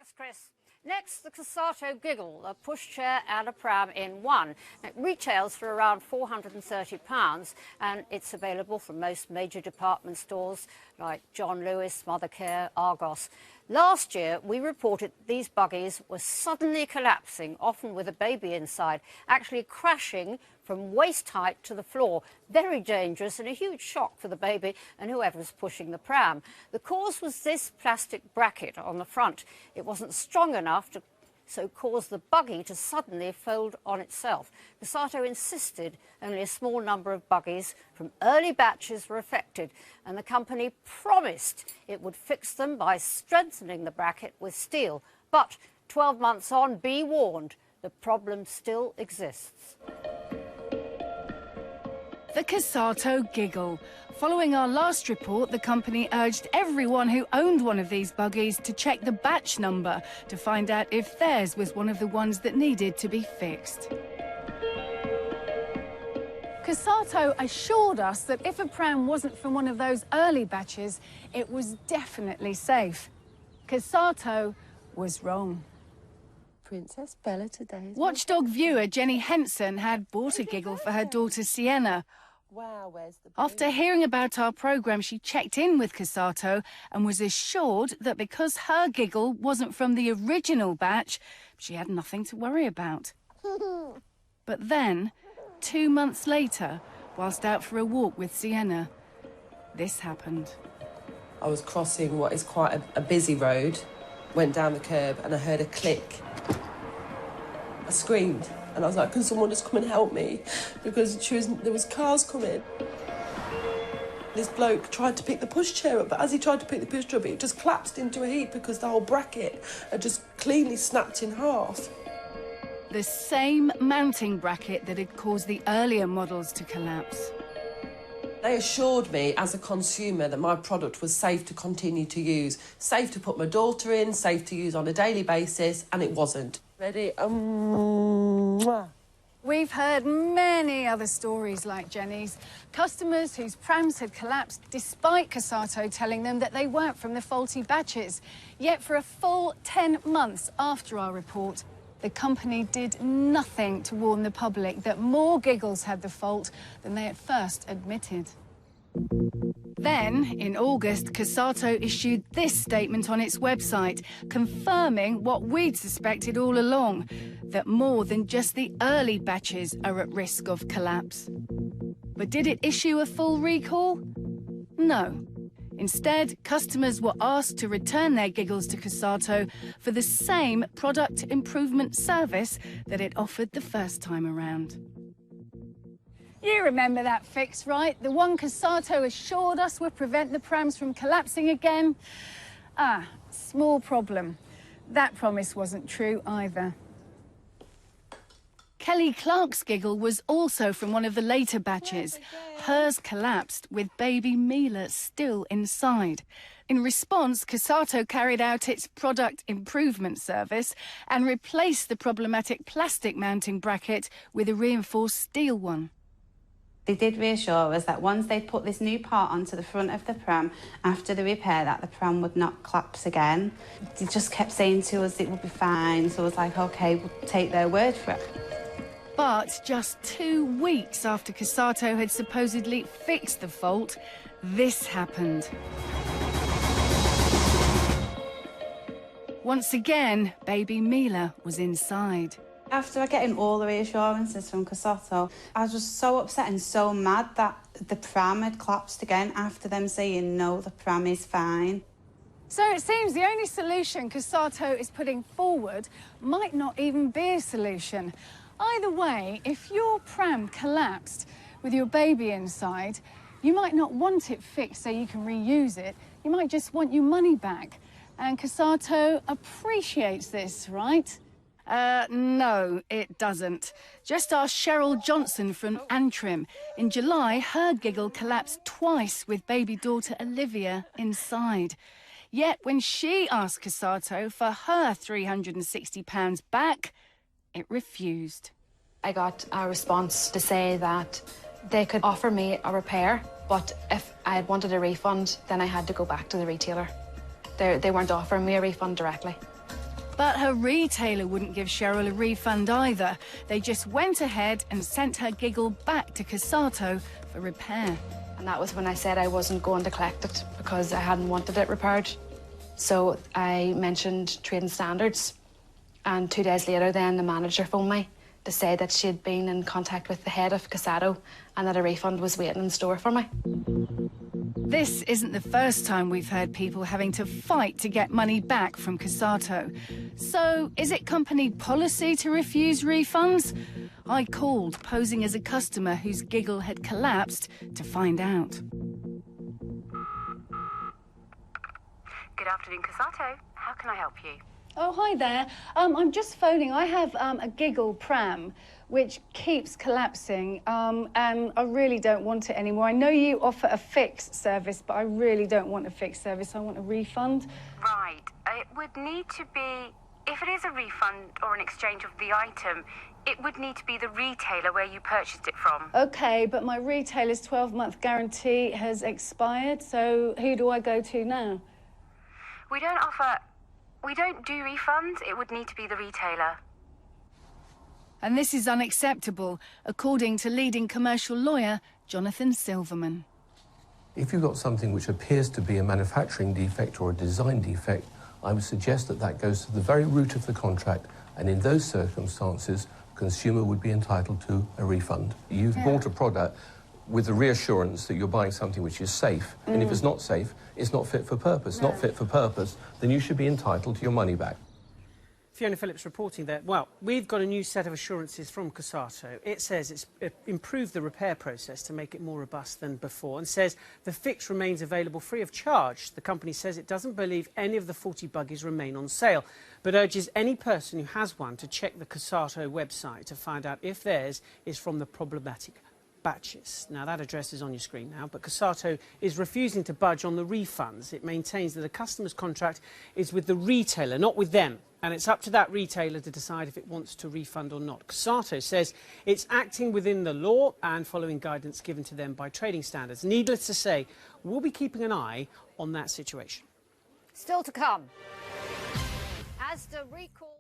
Thanks, Chris. Next, the Cosatto Giggle, a pushchair and a pram in one. It retails for around £430 and it's available from most major department stores like John Lewis, Mothercare, Argos. Last year, we reported these buggies were suddenly collapsing, often with a baby inside, actually crashing from waist height to the floor. Very dangerous and a huge shock for the baby and whoever's pushing the pram. The cause was this plastic bracket on the front. It wasn't strong enough to cause the buggy to suddenly fold on itself. Cosatto insisted only a small number of buggies from early batches were affected, and the company promised it would fix them by strengthening the bracket with steel. But 12 months on, be warned, the problem still exists. The Cosatto Giggle. Following our last report, the company urged everyone who owned one of these buggies to check the batch number to find out if theirs was one of the ones that needed to be fixed. Cosatto assured us that if a pram wasn't from one of those early batches, it was definitely safe. Cosatto was wrong. Princess Bella today. Watchdog viewer Jenny Henson had bought a Giggle for her daughter Sienna. Wow, where's the After hearing about our programme, she checked in with Cosatto and was assured that because her Giggle wasn't from the original batch, she had nothing to worry about. But then, 2 months later, whilst out for a walk with Sienna, this happened. I was crossing what is quite a busy road, went down the curb and I heard a click. I screamed and I was like, can someone just come and help me? Because there was cars coming. This bloke tried to pick the pushchair up, but as he tried to pick the pushchair up, it just collapsed into a heap because the whole bracket had just cleanly snapped in half. The same mounting bracket that had caused the earlier models to collapse. They assured me as a consumer that my product was safe to continue to use, safe to put my daughter in, safe to use on a daily basis, and it wasn't. Ready? We've heard many other stories like Jenny's. Customers whose prams had collapsed despite Cosatto telling them that they weren't from the faulty batches. Yet for a full 10 months after our report, the company did nothing to warn the public that more Giggles had the fault than they at first admitted. Then, in August, Cosatto issued this statement on its website, confirming what we'd suspected all along, that more than just the early batches are at risk of collapse. But did it issue a full recall? No. Instead, customers were asked to return their Giggles to Cosatto for the same product improvement service that it offered the first time around. You remember that fix, right? The one Cosatto assured us would prevent the prams from collapsing again? Ah, small problem. That promise wasn't true either. Kelly Clark's Giggle was also from one of the later batches. Hers collapsed with baby Mila still inside. In response, Cosatto carried out its product improvement service and replaced the problematic plastic mounting bracket with a reinforced steel one. They did reassure us that once they put this new part onto the front of the pram after the repair, that the pram would not collapse again. They just kept saying to us it would be fine, so I was like, OK, we'll take their word for it. But just 2 weeks after Cosatto had supposedly fixed the fault, this happened. Once again, baby Mila was inside. After getting all the reassurances from Cosatto, I was just so upset and so mad that the pram had collapsed again after them saying, no, the pram is fine. So it seems the only solution Cosatto is putting forward might not even be a solution. Either way, if your pram collapsed with your baby inside, you might not want it fixed so you can reuse it. You might just want your money back. And Cosatto appreciates this, right? No, it doesn't. Just ask Cheryl Johnson from Antrim. In July, her Giggle collapsed twice with baby daughter Olivia inside. Yet when she asked Cosatto for her £360 back, it refused. I got a response to say that they could offer me a repair, but if I had wanted a refund, then I had to go back to the retailer. They weren't offering me a refund directly. But her retailer wouldn't give Cheryl a refund either. They just went ahead and sent her Giggle back to Cosatto for repair. And that was when I said I wasn't going to collect it because I hadn't wanted it repaired. So I mentioned trading standards, and 2 days later then the manager phoned me to say that she had been in contact with the head of Cosatto and that a refund was waiting in store for me. This isn't the first time we've heard people having to fight to get money back from Cosatto. So, is it company policy to refuse refunds? I called, posing as a customer whose Giggle had collapsed, to find out. Good afternoon, Cosatto. How can I help you? Oh, hi there. I'm just phoning. I have a Giggle pram which keeps collapsing, and I really don't want it anymore. I know you offer a fix service, but I really don't want a fix service. I want a refund. Right. It would need to be, if it is a refund or an exchange of the item, it would need to be the retailer where you purchased it from. OK, but my retailer's 12-month guarantee has expired, so who do I go to now? We don't do refunds. It would need to be the retailer. And this is unacceptable, according to leading commercial lawyer Jonathan Silverman. If you've got something which appears to be a manufacturing defect or a design defect, I would suggest that that goes to the very root of the contract, and in those circumstances, the consumer would be entitled to a refund. You've bought a product with the reassurance that you're buying something which is safe, and if it's not safe, it's not fit for purpose. Not fit for purpose, then you should be entitled to your money back. Fiona Phillips reporting there. Well, we've got a new set of assurances from Cosatto. It says it's improved the repair process to make it more robust than before, and says the fix remains available free of charge. The company says it doesn't believe any of the faulty buggies remain on sale, but urges any person who has one to check the Cosatto website to find out if theirs is from the problematic batches. Now, that address is on your screen now, but Cosatto is refusing to budge on the refunds. It maintains that a customer's contract is with the retailer, not with them, and it's up to that retailer to decide if it wants to refund or not. Cosatto says it's acting within the law and following guidance given to them by trading standards. Needless to say, we'll be keeping an eye on that situation. Still to come. As the recall...